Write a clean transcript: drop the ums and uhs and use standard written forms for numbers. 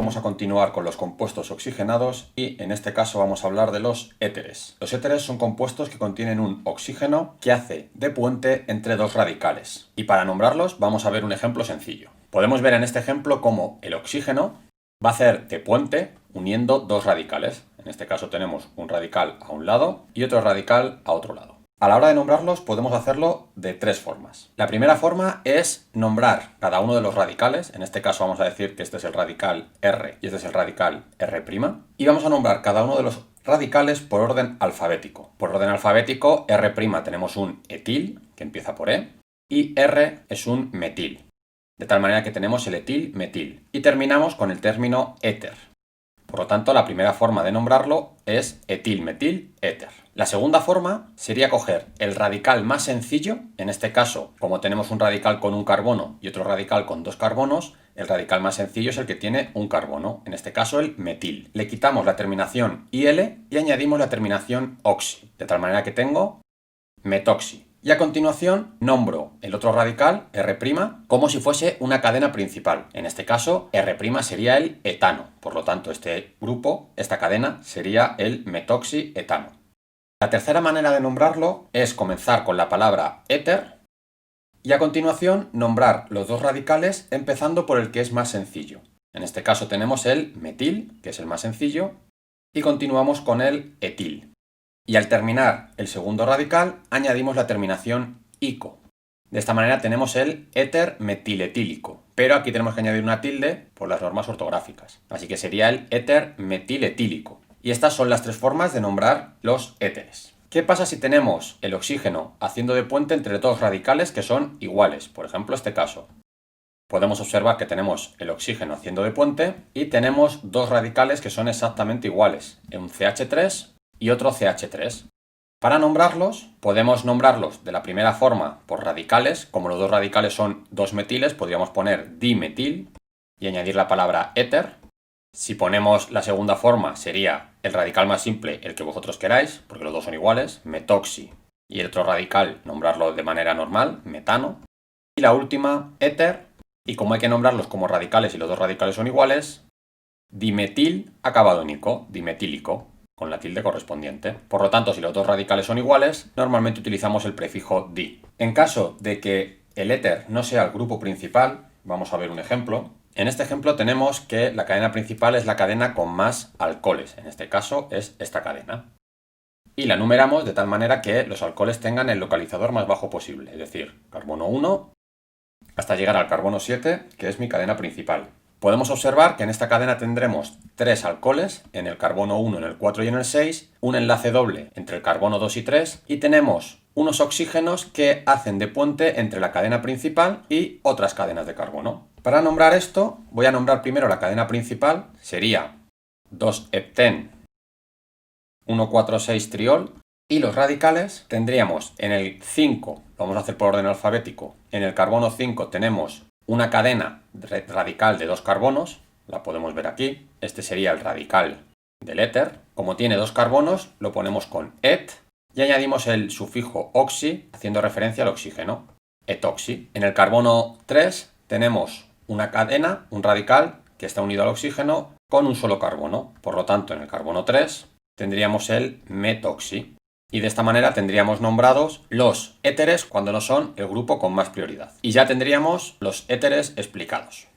vamos a continuar con los compuestos oxigenados y en este caso vamos a hablar de los éteres. Los éteres son compuestos que contienen un oxígeno que hace de puente entre dos radicales. Y para nombrarlos vamos a ver un ejemplo sencillo. Podemos ver en este ejemplo cómo el oxígeno va a hacer de puente uniendo dos radicales. En este caso tenemos un radical a un lado y otro radical a otro lado. A la hora de nombrarlos podemos hacerlo de tres formas. La primera forma es nombrar cada uno de los radicales. En este caso vamos a decir que este es el radical R y este es el radical R'. Y vamos a nombrar cada uno de los radicales por orden alfabético. Por orden alfabético, R' tenemos un etil, que empieza por E, y R es un metil. De tal manera que tenemos el etil-metil. Y terminamos con el término éter. Por lo tanto, la primera forma de nombrarlo es etil-metil-éter. La segunda forma sería coger el radical más sencillo. En este caso, como tenemos un radical con un carbono y otro radical con dos carbonos, el radical más sencillo es el que tiene un carbono, en este caso el metil. Le quitamos la terminación IL y añadimos la terminación oxi, de tal manera que tengo metoxi. Y a continuación nombro el otro radical, R', como si fuese una cadena principal. En este caso, R' sería el etano. Por lo tanto, este grupo, esta cadena, sería el metoxietano. La tercera manera de nombrarlo es comenzar con la palabra éter y a continuación nombrar los dos radicales empezando por el que es más sencillo. En este caso tenemos el metil, que es el más sencillo, y continuamos con el etil. Y al terminar el segundo radical, añadimos la terminación ico. De esta manera tenemos el éter metiletílico, pero aquí tenemos que añadir una tilde por las normas ortográficas. Así que sería el éter metiletílico. Y estas son las tres formas de nombrar los éteres. ¿Qué pasa si tenemos el oxígeno haciendo de puente entre dos radicales que son iguales? Por ejemplo, este caso. Podemos observar que tenemos el oxígeno haciendo de puente y tenemos dos radicales que son exactamente iguales, un CH3 y otro CH3. Para nombrarlos, podemos nombrarlos de la primera forma por radicales. Como los dos radicales son dos metiles, podríamos poner dimetil y añadir la palabra éter. Si ponemos la segunda forma, sería el radical más simple, el que vosotros queráis, porque los dos son iguales, metoxi. Y el otro radical, nombrarlo de manera normal, metano. Y la última, éter. Y como hay que nombrarlos como radicales y los dos radicales son iguales, dimetil acabado en ico, dimetílico, con la tilde correspondiente. Por lo tanto, si los dos radicales son iguales, normalmente utilizamos el prefijo di. En caso de que el éter no sea el grupo principal, vamos a ver un ejemplo. En este ejemplo tenemos que la cadena principal es la cadena con más alcoholes. En este caso es esta cadena. Y la numeramos de tal manera que los alcoholes tengan el localizador más bajo posible. Es decir, carbono 1 hasta llegar al carbono 7, que es mi cadena principal. Podemos observar que en esta cadena tendremos tres alcoholes, en el carbono 1, en el 4 y en el 6, un enlace doble entre el carbono 2 y 3 y tenemos unos oxígenos que hacen de puente entre la cadena principal y otras cadenas de carbono. Para nombrar esto, voy a nombrar primero la cadena principal, sería 2-hepten 1,4,6 triol, y los radicales tendríamos en el 5, lo vamos a hacer por orden alfabético, en el carbono 5 tenemos una cadena radical de dos carbonos, la podemos ver aquí, este sería el radical del éter. Como tiene dos carbonos, lo ponemos con et y añadimos el sufijo oxi, haciendo referencia al oxígeno, etoxi. En el carbono 3 tenemos una cadena, un radical, que está unido al oxígeno con un solo carbono. Por lo tanto, en el carbono 3 tendríamos el metoxi. Y de esta manera tendríamos nombrados los éteres cuando no son el grupo con más prioridad. Y ya tendríamos los éteres explicados.